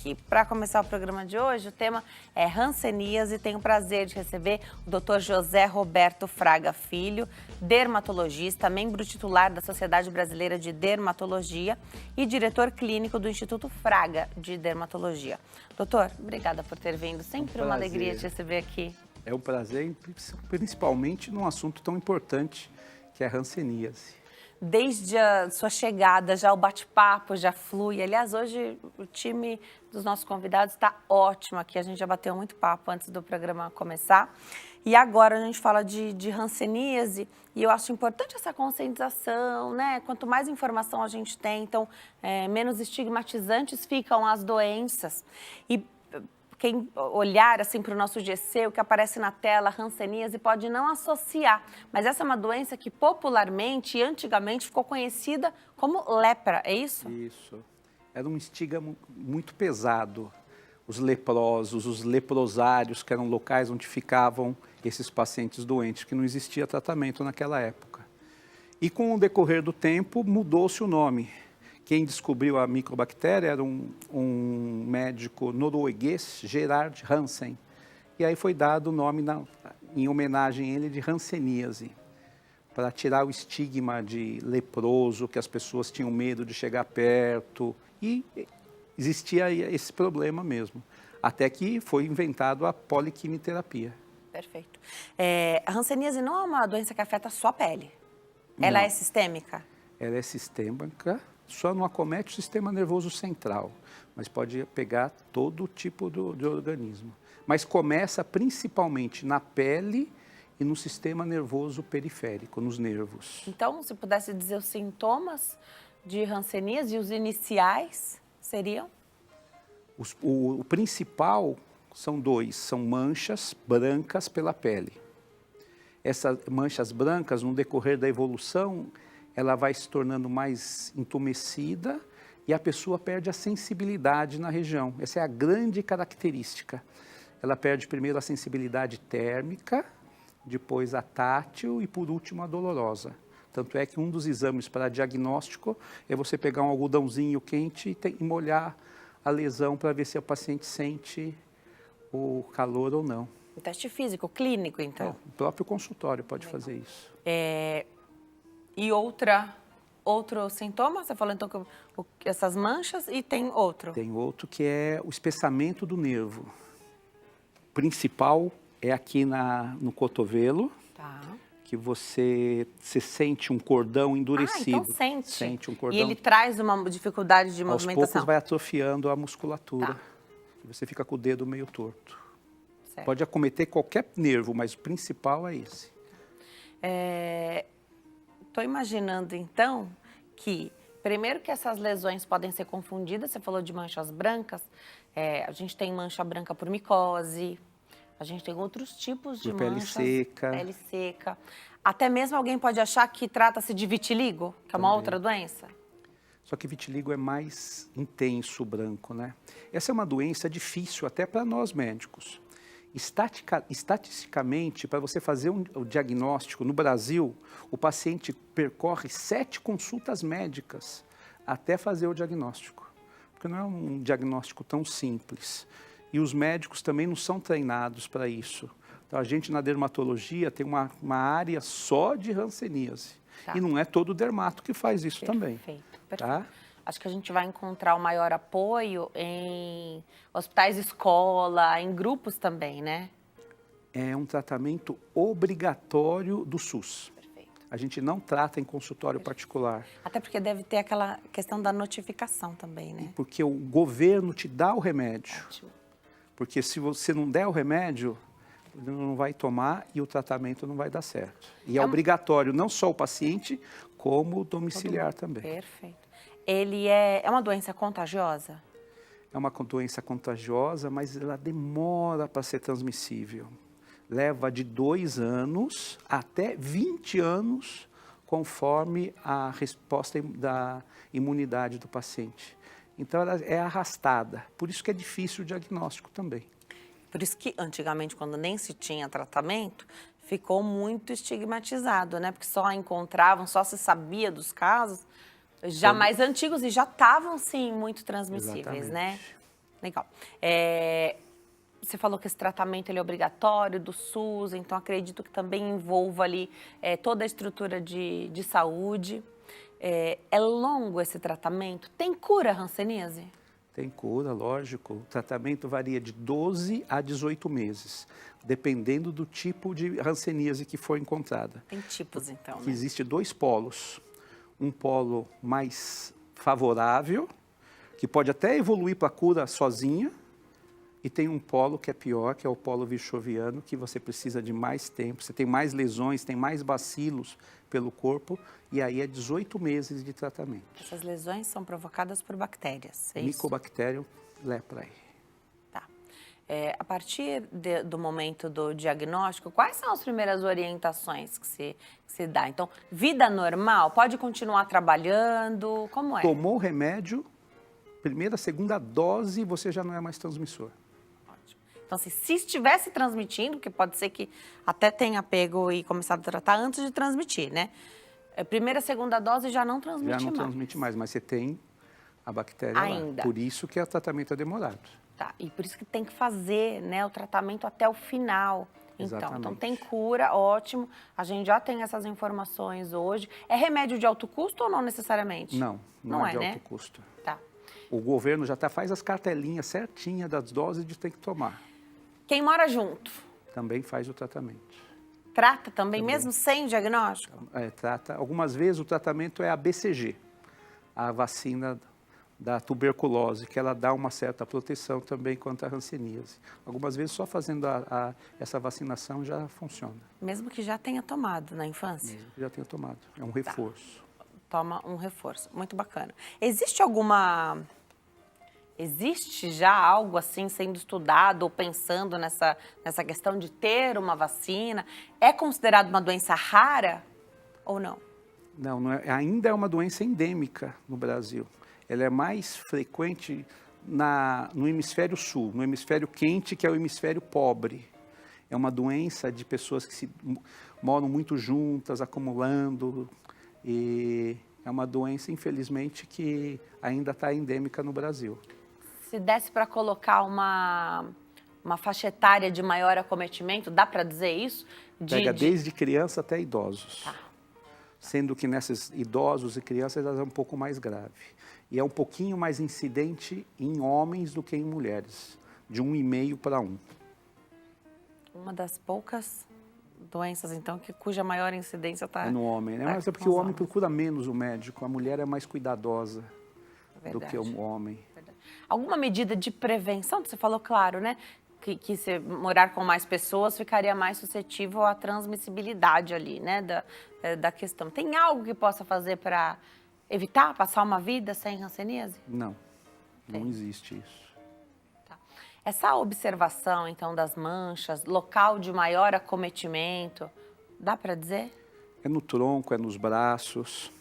aqui para começar o programa de hoje. O tema é hanseníase e tenho o prazer de receber o Dr. José Roberto Fraga Filho, dermatologista, membro titular da Sociedade Brasileira de Dermatologia e diretor clínico do Instituto Fraga de Dermatologia. Doutor, obrigada por ter vindo. Sempre uma alegria te receber aqui. É um prazer, principalmente num assunto tão importante que é a hanseníase. Desde a sua chegada, já o bate-papo já flui. Aliás, hoje o time dos nossos convidados está ótimo aqui. A gente já bateu muito papo antes do programa começar. E agora a gente fala de hanseníase e eu acho importante essa conscientização, né? Quanto mais informação a gente tem, então menos estigmatizantes ficam as doenças. E quem olhar assim para o nosso GC, o que aparece na tela, hanseníase, pode não associar. Mas essa é uma doença que popularmente e antigamente ficou conhecida como lepra, é isso? Isso. Era um estigma muito pesado. Os leprosos, os leprosários, que eram locais onde ficavam esses pacientes doentes, que não existia tratamento naquela época. E com o decorrer do tempo, mudou-se o nome. Quem descobriu a microbactéria era um médico norueguês, Gerard Hansen. E aí foi dado o nome, em homenagem a ele, de hanseníase, para tirar o estigma de leproso, que as pessoas tinham medo de chegar perto. E existia esse problema mesmo, até que foi inventado a poliquimioterapia. Perfeito. A hanseníase não é uma doença que afeta só a pele? Ela Não. é sistêmica? Ela é sistêmica, só não acomete o sistema nervoso central, mas pode pegar todo tipo de organismo. Mas começa principalmente na pele e no sistema nervoso periférico, nos nervos. Então, se pudesse dizer os sintomas de hanseníase e os iniciais seriam? O principal são dois, são manchas brancas pela pele. Essas manchas brancas, no decorrer da evolução, ela vai se tornando mais entumecida e a pessoa perde a sensibilidade na região. Essa é a grande característica. Ela perde primeiro a sensibilidade térmica, depois a tátil e por último a dolorosa. Tanto é que um dos exames para diagnóstico é você pegar um algodãozinho quente e molhar a lesão para ver se o paciente sente o calor ou não. Um teste físico, clínico, então? O próprio consultório pode fazer isso. E outro sintoma? Você falou então que essas manchas e tem outro? Tem outro que é o espessamento do nervo. O principal é aqui no cotovelo, Tá. que você sente um cordão endurecido. Então sente. Sente um cordão. E ele traz uma dificuldade de Aos movimentação? poucos vai atrofiando a musculatura. Tá. E você fica com o dedo meio torto. Certo. Pode acometer qualquer nervo, mas o principal é esse. Estou imaginando, então, que primeiro que essas lesões podem ser confundidas, você falou de manchas brancas, a gente tem mancha branca por micose, a gente tem outros tipos de manchas. Pele seca. Até mesmo alguém pode achar que trata-se de vitiligo, que é uma outra doença? Só que vitiligo é mais intenso, branco, né? Essa é uma doença difícil até para nós médicos. Estatisticamente, para você fazer o diagnóstico, no Brasil, o paciente percorre 7 consultas médicas até fazer o diagnóstico. Porque não é um diagnóstico tão simples. E os médicos também não são treinados para isso. Então, a gente na dermatologia tem uma área só de hanseníase. Tá. E não é todo dermato que faz isso também. Perfeito. Tá? Acho que a gente vai encontrar o maior apoio em hospitais escola, em grupos também, né? É um tratamento obrigatório do SUS. Perfeito. A gente não trata em consultório particular. Até porque deve ter aquela questão da notificação também, né? Porque o governo te dá o remédio. Ótimo. Porque se você não der o remédio, não vai tomar e o tratamento não vai dar certo. E é obrigatório não só o paciente, como o domiciliar também. Perfeito. Ele é uma doença contagiosa? É uma doença contagiosa, mas ela demora para ser transmissível. Leva de 2 anos até 20 anos, conforme a resposta da imunidade do paciente. Então, ela é arrastada. Por isso que é difícil o diagnóstico também. Por isso que antigamente, quando nem se tinha tratamento, ficou muito estigmatizado, né? Porque só encontravam, só se sabia dos casos já mais antigos e já estavam, sim, muito transmissíveis, Exatamente. né? Legal. Você falou que esse tratamento ele é obrigatório do SUS, então acredito que também envolva ali toda a estrutura de saúde. É longo esse tratamento? Tem cura, hanseníase? Tem cura, lógico. O tratamento varia de 12 a 18 meses, dependendo do tipo de hanseníase que for encontrada. Tem tipos, então, né? Existe 2 polos. Um polo mais favorável, que pode até evoluir para a cura sozinha, e tem um polo que é pior, que é o polo virchoviano, que você precisa de mais tempo, você tem mais lesões, tem mais bacilos pelo corpo, e aí é 18 meses de tratamento. Essas lesões são provocadas por bactérias, é isso? Mycobacterium leprae. Tá. A partir do momento do diagnóstico, quais são as primeiras orientações que se dá? Então, vida normal, pode continuar trabalhando, como é? Tomou o remédio, primeira, segunda dose, você já não é mais transmissor. Então, assim, se estivesse transmitindo, que pode ser que até tenha pego e começado a tratar antes de transmitir, né? Primeira, segunda dose já não transmite mais. Já não transmite mais, mas você tem a bactéria ainda. lá. Por isso que o tratamento é demorado. Tá, e por isso que tem que fazer, né, o tratamento até o final. Então tem cura, ótimo. A gente já tem essas informações hoje. É remédio de alto custo ou não necessariamente? Não é de né? alto custo. Tá. O governo já faz as cartelinhas certinhas das doses de tem que tomar. Quem mora junto? Também faz o tratamento. Trata também, mesmo sem diagnóstico? Trata. Algumas vezes o tratamento é a BCG, a vacina da tuberculose, que ela dá uma certa proteção também contra a hanseníase. Algumas vezes só fazendo essa vacinação já funciona. Mesmo que já tenha tomado na infância? Mesmo que já tenha tomado. É um reforço. Toma um reforço. Muito bacana. Existe já algo assim sendo estudado ou pensando nessa questão de ter uma vacina? É considerado uma doença rara ou não? Não, ainda é uma doença endêmica no Brasil. Ela é mais frequente no hemisfério sul, no hemisfério quente, que é o hemisfério pobre. É uma doença de pessoas que moram muito juntas, acumulando, e é uma doença, infelizmente, que ainda está endêmica no Brasil. Se desse para colocar uma faixa etária de maior acometimento, dá para dizer isso? Pega desde criança até idosos. Tá. Sendo que nesses idosos e crianças ela é um pouco mais grave. E é um pouquinho mais incidente em homens do que em mulheres, de 1,5 para 1. Uma das poucas doenças, então, cuja maior incidência está... É no homem, né? Mas é porque o homem procura menos o médico, a mulher é mais cuidadosa do que o homem. Alguma medida de prevenção? Você falou, claro, né? Que se morar com mais pessoas ficaria mais suscetível à transmissibilidade ali, né? Da questão. Tem algo que possa fazer para evitar passar uma vida sem hanseníase? Não existe isso. Tá. Essa observação, então, das manchas, local de maior acometimento, dá para dizer? É no tronco, é nos braços.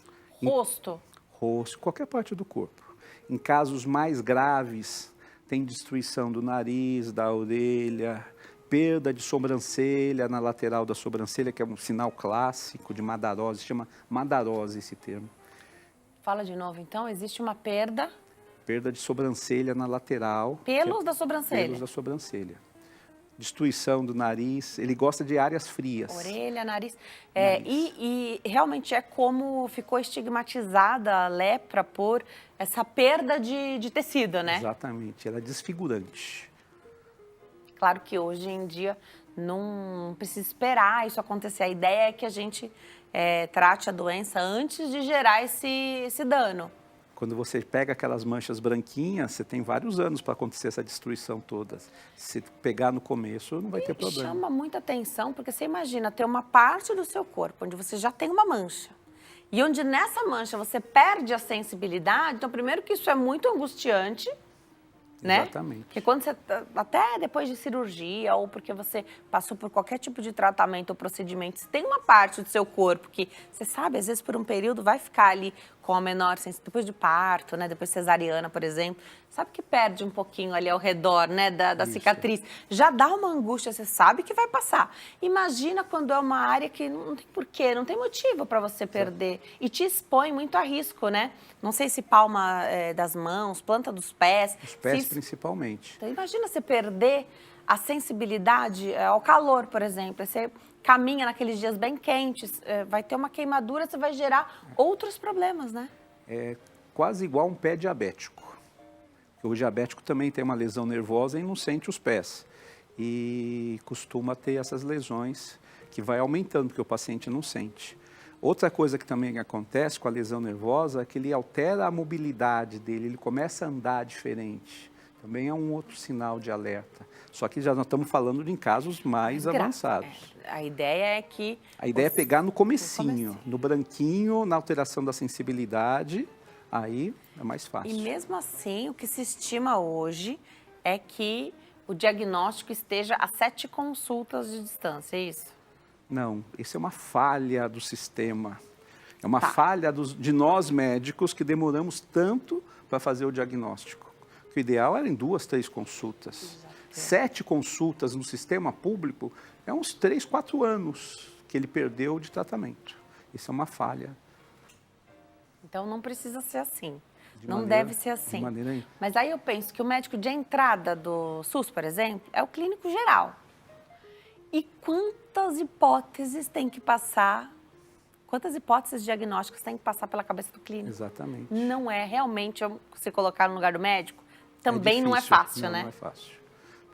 Rosto? Rosto, qualquer parte do corpo. Em casos mais graves, tem destruição do nariz, da orelha, perda de sobrancelha na lateral da sobrancelha, que é um sinal clássico de madarose, chama madarose esse termo. Fala de novo, então, existe uma perda? Perda de sobrancelha na lateral. Pelos da sobrancelha? Pelos da sobrancelha. Destruição do nariz, ele gosta de áreas frias. Orelha, nariz. E realmente é como ficou estigmatizada a lepra por essa perda de tecido, né? Exatamente, ela é desfigurante. Claro que hoje em dia não precisa esperar isso acontecer. A ideia é que a gente trate a doença antes de gerar esse dano. Quando você pega aquelas manchas branquinhas, você tem vários anos para acontecer essa destruição toda. Se pegar no começo, não vai ter problema. Chama muita atenção, porque você imagina ter uma parte do seu corpo onde você já tem uma mancha. E onde nessa mancha você perde a sensibilidade. Então, primeiro que isso é muito angustiante, né? Exatamente. Porque quando você, até depois de cirurgia ou porque você passou por qualquer tipo de tratamento ou procedimento, se tem uma parte do seu corpo que você sabe, às vezes por um período vai ficar ali com a menor sensibilidade, depois de parto, né? Depois cesariana, por exemplo, sabe que perde um pouquinho ali ao redor, né? Da cicatriz. Já dá uma angústia, você sabe que vai passar. Imagina quando é uma área que não tem porquê, não tem motivo para você perder. E te expõe muito a risco, né? Não sei se palma das mãos, planta dos pés. Os pés principalmente. Então, imagina você perder a sensibilidade ao calor, por exemplo. Você caminha naqueles dias bem quentes, vai ter uma queimadura, você vai gerar outros problemas, né? É quase igual um pé diabético. O diabético também tem uma lesão nervosa e não sente os pés. E costuma ter essas lesões que vai aumentando, porque o paciente não sente. Outra coisa que também acontece com a lesão nervosa é que ele altera a mobilidade dele, ele começa a andar diferente. Também é um outro sinal de alerta. Só que já nós estamos falando de casos mais avançados. A ideia é que... A ideia é pegar no comecinho, no branquinho, na alteração da sensibilidade, aí é mais fácil. E mesmo assim, o que se estima hoje é que o diagnóstico esteja a 7 consultas de distância, é isso? Não, isso é uma falha do sistema. É uma falha de nós médicos que demoramos tanto para fazer o diagnóstico. O ideal era em 2, 3 consultas. Exato. 7 consultas no sistema público é uns 3, 4 anos que ele perdeu de tratamento. Isso é uma falha. Então não precisa ser assim. Não deve ser assim. De maneira nenhuma. Mas aí eu penso que o médico de entrada do SUS, por exemplo, é o clínico geral. E quantas hipóteses tem que passar, quantas hipóteses diagnósticas tem que passar pela cabeça do clínico? Exatamente. Não é realmente, se colocar no lugar do médico, também não é fácil, né? Não é fácil.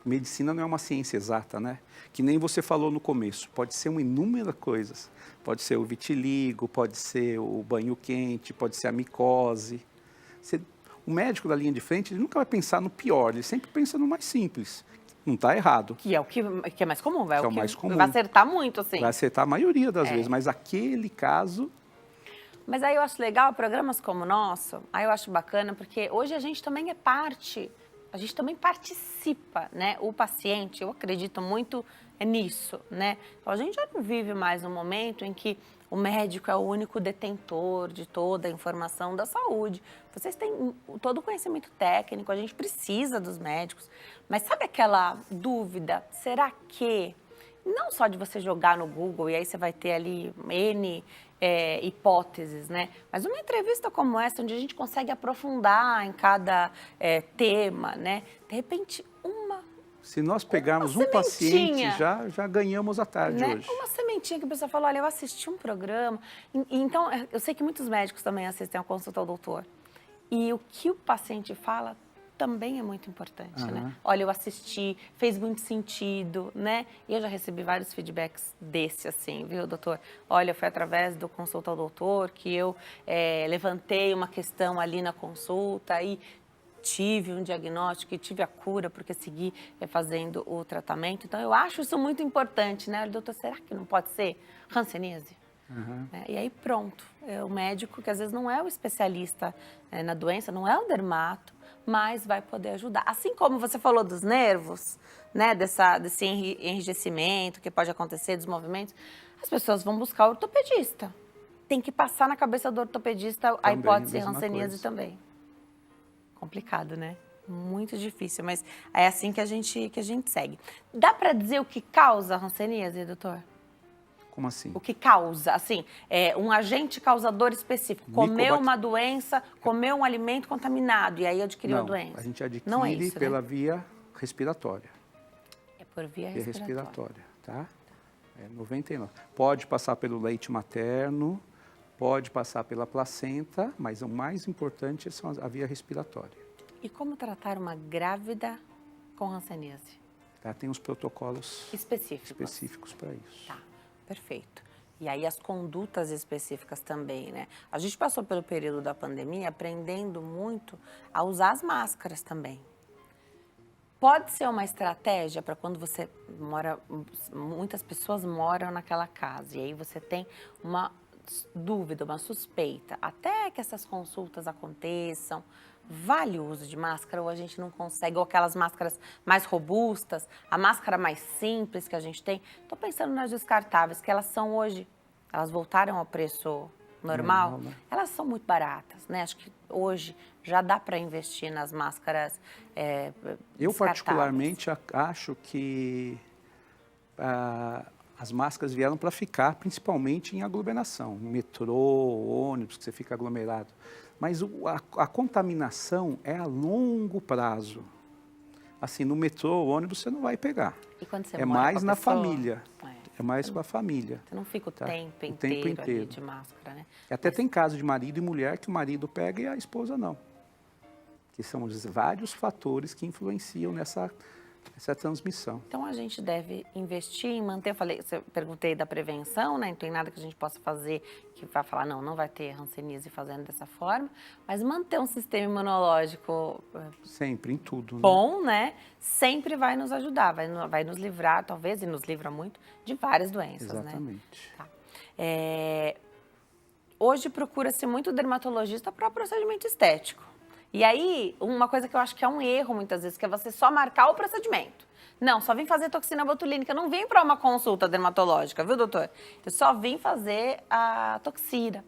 Medicina não é uma ciência exata, né? Que nem você falou no começo, pode ser uma inúmera coisas. Pode ser o vitiligo, pode ser o banho quente, pode ser a micose. O médico da linha de frente, ele nunca vai pensar no pior, ele sempre pensa no mais simples. Não está errado. Que é o que é mais comum, vai. Que é o mais comum. Vai acertar muito, assim. Vai acertar a maioria das vezes, mas aquele caso... Mas aí eu acho legal, programas como o nosso, aí eu acho bacana, porque hoje a gente também é parte, a gente também participa, né? O paciente, eu acredito muito nisso, né? Então, a gente já não vive mais um momento em que o médico é o único detentor de toda a informação da saúde. Vocês têm todo o conhecimento técnico, a gente precisa dos médicos. Mas sabe aquela dúvida, será que... Não só de você jogar no Google e aí você vai ter ali N hipóteses, né? Mas uma entrevista como essa, onde a gente consegue aprofundar em cada tema, né? De repente, se nós pegarmos um paciente, já ganhamos a tarde hoje. Uma sementinha que a pessoa fala, olha, eu assisti um programa. Então, eu sei que muitos médicos também assistem a consulta ao doutor. E o que o paciente fala também é muito importante, né? Olha, eu assisti, fez muito sentido, né? E eu já recebi vários feedbacks desse, assim, viu, doutor? Olha, foi através do consulta ao doutor que eu levantei uma questão ali na consulta e tive um diagnóstico e tive a cura porque segui fazendo o tratamento. Então, eu acho isso muito importante, né? Doutor, será que não pode ser hanseníase? E aí pronto, o médico que às vezes não é o especialista na doença, não é o dermato, mas vai poder ajudar. Assim como você falou dos nervos, né, desse enrijecimento que pode acontecer, dos movimentos, as pessoas vão buscar o ortopedista. Tem que passar na cabeça do ortopedista também, a hipótese hanseníase também. Complicado, né? Muito difícil, mas é assim que a gente segue. Dá para dizer o que causa a hanseníase, doutor? Como assim? O que causa, assim, um agente causador específico. Comeu uma doença, comeu um alimento contaminado e aí adquiriu a doença. A gente adquire não é isso, pela né? via respiratória. É por via respiratória. Tá? 99. Pode passar pelo leite materno, pode passar pela placenta, mas o mais importante é a via respiratória. E como tratar uma grávida com hanseníase? Tá? Tem os protocolos específicos para isso. Tá. Perfeito. E aí as condutas específicas também, né? A gente passou pelo período da pandemia aprendendo muito a usar as máscaras também. Pode ser uma estratégia para quando você mora, muitas pessoas moram naquela casa e aí você tem uma dúvida, uma suspeita, até que essas consultas aconteçam, vale o uso de máscara ou a gente não consegue, ou aquelas máscaras mais robustas, a máscara mais simples que a gente tem. Estou pensando nas descartáveis, que elas são hoje, elas voltaram ao preço normal, né? elas são muito baratas, né? Acho que hoje já dá para investir nas máscaras Eu descartáveis. particularmente acho que as máscaras vieram para ficar, principalmente em aglomeração, metrô, ônibus, que você fica aglomerado. Mas a contaminação é a longo prazo. Assim, no metrô, ônibus, você não vai pegar. E quando você É mora mais com a na pessoa, família. É mais com a família. Você não fica o tá? tempo O inteiro ali de máscara, né? Até tem caso de marido e mulher que o marido pega e a esposa não. Que são os vários fatores que influenciam nessa transmissão. Então a gente deve investir em manter, perguntei da prevenção, né? Não tem nada que a gente possa fazer que vai falar, não vai ter hanseníase fazendo dessa forma, mas manter um sistema imunológico Sempre, em tudo. bom, né? Sempre vai nos ajudar, vai nos livrar, talvez, e nos livra muito, de várias doenças, Exatamente. né? Tá. Hoje procura-se muito dermatologista para procedimento estético. E aí, uma coisa que eu acho que é um erro muitas vezes, que é você só marcar o procedimento. Não, só vim fazer toxina botulínica, não vim para uma consulta dermatológica, viu, doutor? Eu só vim fazer a toxina.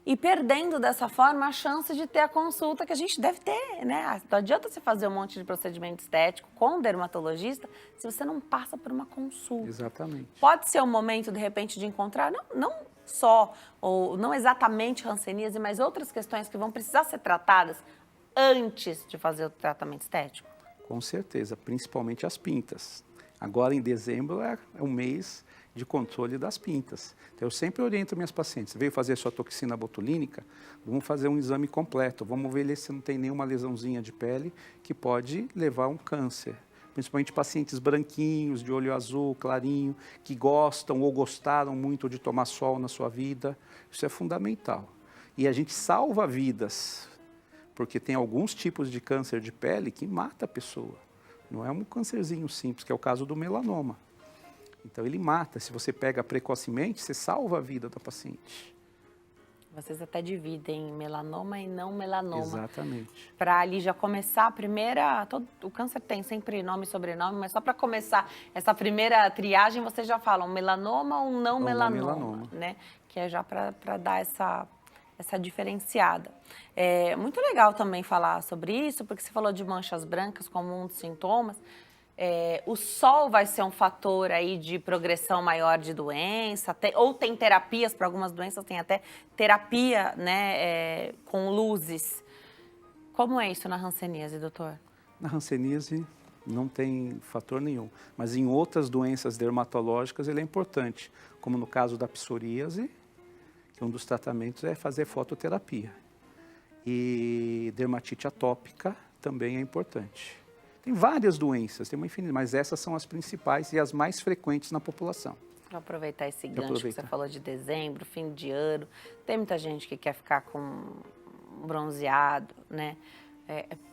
E perdendo dessa forma a chance de ter a consulta que a gente deve ter, né? Não adianta você fazer um monte de procedimento estético com um dermatologista se você não passa por uma consulta. Exatamente. Pode ser um momento, de repente, de encontrar, não só, ou não exatamente hanseníase, mas outras questões que vão precisar ser tratadas antes de fazer o tratamento estético? Com certeza, principalmente as pintas. Agora, em dezembro, é um mês de controle das pintas. Então, eu sempre oriento minhas pacientes, veio fazer sua toxina botulínica, vamos fazer um exame completo, vamos ver se não tem nenhuma lesãozinha de pele que pode levar a um câncer. Principalmente pacientes branquinhos, de olho azul, clarinho, que gostam ou gostaram muito de tomar sol na sua vida. Isso é fundamental. E a gente salva vidas, porque tem alguns tipos de câncer de pele que mata a pessoa. Não é um câncerzinho simples, que é o caso do melanoma. Então, ele mata. Se você pega precocemente, você salva a vida da paciente. Vocês até dividem melanoma e não melanoma. Exatamente. Para ali já começar a primeira... o câncer tem sempre nome e sobrenome, mas só para começar essa primeira triagem, vocês já falam melanoma ou não melanoma, né? Que é já para dar essa diferenciada. É muito legal também falar sobre isso, porque você falou de manchas brancas como um dos sintomas. O sol vai ser um fator aí de progressão maior de doença, ou tem terapias, para algumas doenças tem até terapia, né, com luzes. Como é isso na hanseníase, doutor? Na hanseníase não tem fator nenhum, mas em outras doenças dermatológicas ele é importante, como no caso da psoríase, que um dos tratamentos é fazer fototerapia. E dermatite atópica também é importante. Tem várias doenças, tem uma infinidade, mas essas são as principais e as mais frequentes na população. Vou aproveitar esse gancho que você falou de dezembro, fim de ano. Tem muita gente que quer ficar com bronzeado, né?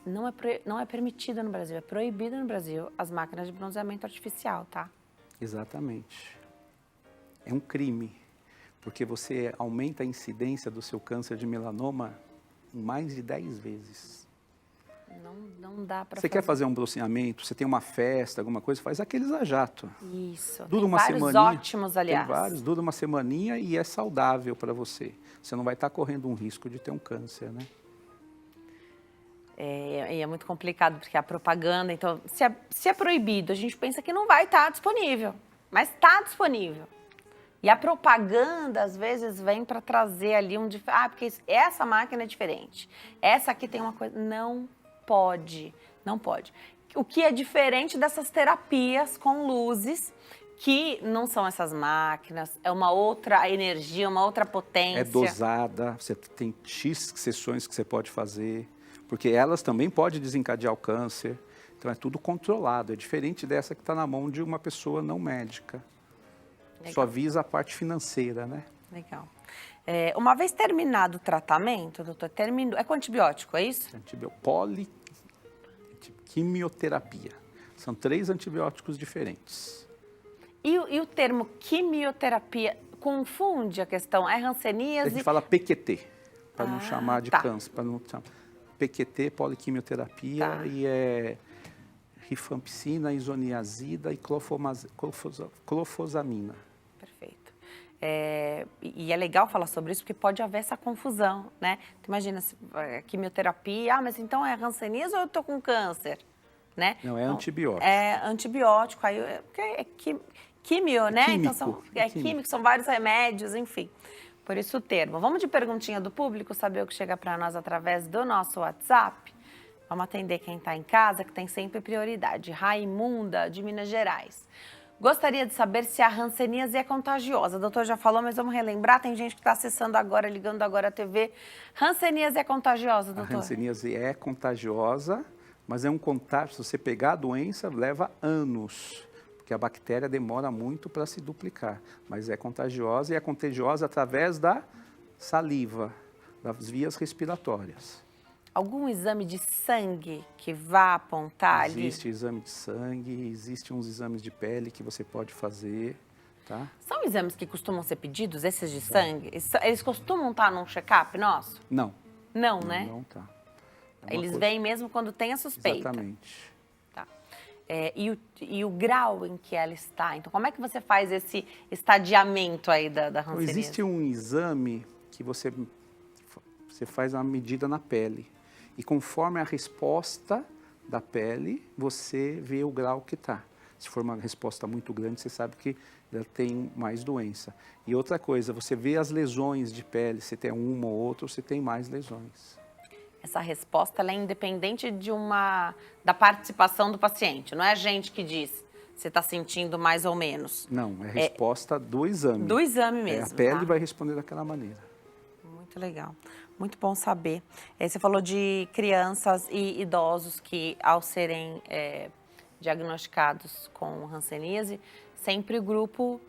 Não é permitido no Brasil, é proibido no Brasil as máquinas de bronzeamento artificial, tá? Exatamente. É um crime, porque você aumenta a incidência do seu câncer de melanoma em mais de 10 vezes. Não dá para fazer. Você quer fazer um bronzeamento, você tem uma festa, alguma coisa, faz aqueles a jato. Isso. Dura tem uma vários semaninha, ótimos, aliás. Tem vários, dura uma semaninha e é saudável para você. Você não vai estar correndo um risco de ter um câncer, né? É muito complicado, porque a propaganda, então, se é proibido, a gente pensa que não vai estar disponível, mas está disponível. E a propaganda, às vezes, vem para trazer ali porque essa máquina é diferente, essa aqui tem uma coisa... Não pode. O que é diferente dessas terapias com luzes, que não são essas máquinas, é uma outra energia, uma outra potência. É dosada, você tem X sessões que você pode fazer, porque elas também podem desencadear o câncer. Então, é tudo controlado, é diferente dessa que está na mão de uma pessoa não médica. Legal. Só visa a parte financeira, né? Legal. Uma vez terminado o tratamento, doutor, é com antibiótico, é isso? Quimioterapia. São 3 antibióticos diferentes. E o termo quimioterapia confunde a questão? É hanseníase? A gente fala PQT, para não chamar de câncer, para não chamar. PQT, poliquimioterapia, e é rifampicina, isoniazida e clofosamina. Perfeito. E é legal falar sobre isso, porque pode haver essa confusão, né? Tu imagina, quimioterapia, mas então é hanseníase ou eu tô com câncer? Né? Não, é então, antibiótico. É antibiótico, aí químio, né? Químico, Então químico, são vários remédios, enfim. Por isso o termo. Vamos de perguntinha do público, saber o que chega para nós através do nosso WhatsApp? Vamos atender quem está em casa, que tem sempre prioridade. Raimunda, de Minas Gerais. Gostaria de saber se a hanseníase é contagiosa. O doutor já falou, mas vamos relembrar. Tem gente que está acessando agora, ligando agora a TV. Hanseníase é contagiosa, doutor? A hanseníase é contagiosa, mas é um contágio. Se você pegar a doença, leva anos, porque a bactéria demora muito para se duplicar. Mas é contagiosa, e é contagiosa através da saliva, das vias respiratórias. Algum exame de sangue que vá apontar ali? Existe exame de sangue, existem uns exames de pele que você pode fazer, tá? São exames que costumam ser pedidos, esses de sangue? Eles costumam estar num check-up nosso? Não. Não, né? Não tá. Eles vêm mesmo quando tem a suspeita. Exatamente. Tá. E o grau em que ela está? Então, como é que você faz esse estadiamento aí da hanseníase? Existe um exame que você faz uma medida na pele. E conforme a resposta da pele, você vê o grau que está. Se for uma resposta muito grande, você sabe que ela tem mais doença. E outra coisa, você vê as lesões de pele, se tem uma ou outra, ou se tem mais lesões. Essa resposta ela é independente da participação do paciente, não é a gente que diz se está sentindo mais ou menos. Não, é a resposta do exame. Do exame mesmo. A pele tá? vai responder daquela maneira. Muito legal. Muito bom saber. Você falou de crianças e idosos que, ao serem diagnosticados com hanseníase, sempre o grupo...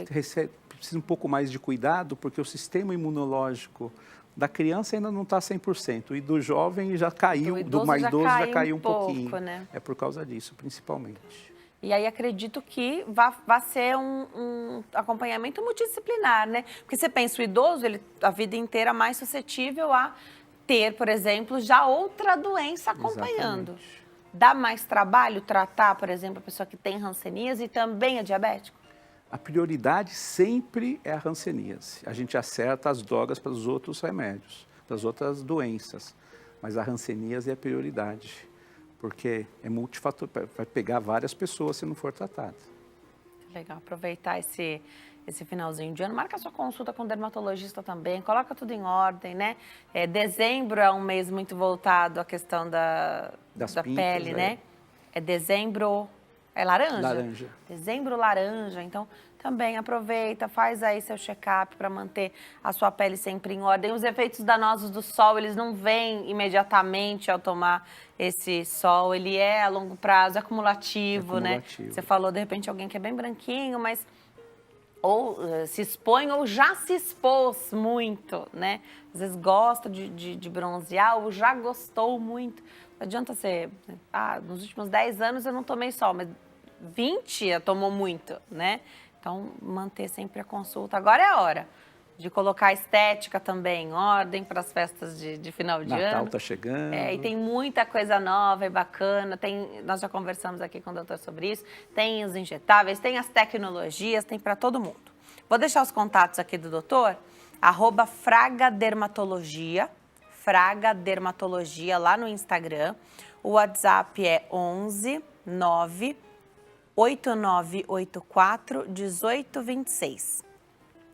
Precisa um pouco mais de cuidado, porque o sistema imunológico da criança ainda não está 100%, e do jovem já caiu, do mais idoso já caiu um pouquinho. Né? É por causa disso, principalmente. E aí acredito que vai ser um acompanhamento multidisciplinar, né? Porque você pensa, o idoso, ele a vida inteira mais suscetível a ter, por exemplo, já outra doença acompanhando. Exatamente. Dá mais trabalho tratar, por exemplo, a pessoa que tem hanseníase e também é diabético? A prioridade sempre é a hanseníase. A gente acerta as drogas para os outros remédios, para as outras doenças. Mas a hanseníase é a prioridade, porque é multifator, vai pegar várias pessoas se não for tratado. Legal, aproveitar esse finalzinho de ano. Marca sua consulta com o dermatologista também, coloca tudo em ordem, né? Dezembro é um mês muito voltado à questão da pele, né? É dezembro... É laranja? Laranja. Dezembro laranja, então também aproveita, faz aí seu check-up para manter a sua pele sempre em ordem. Os efeitos danosos do sol, eles não vêm imediatamente ao tomar esse sol, ele é a longo prazo, é acumulativo, né? Você falou, de repente, alguém que é bem branquinho, mas ou se expõe ou já se expôs muito, né? Às vezes gosta de bronzear ou já gostou muito. Não adianta ser, nos últimos 10 anos eu não tomei sol, mas 20 tomou muito, né? Então, manter sempre a consulta. Agora é a hora de colocar a estética também em ordem para as festas de final de ano. Natal está chegando. E tem muita coisa nova e bacana. Nós já conversamos aqui com o doutor sobre isso. Tem os injetáveis, tem as tecnologias, tem para todo mundo. Vou deixar os contatos aqui do doutor, @fragadermatologia, Fragadermatologia lá no Instagram. O WhatsApp é 11 9 8984 1826.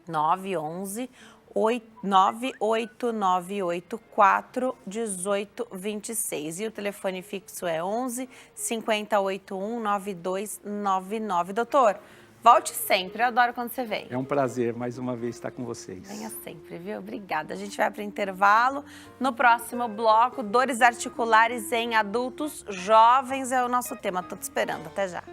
911 98984 1826. E o telefone fixo é 11 5081 9299. Doutor, volte sempre, eu adoro quando você vem. É um prazer, mais uma vez, estar com vocês. Venha sempre, viu? Obrigada. A gente vai para o intervalo. No próximo bloco, dores articulares em adultos jovens é o nosso tema. Estou te esperando. Até já.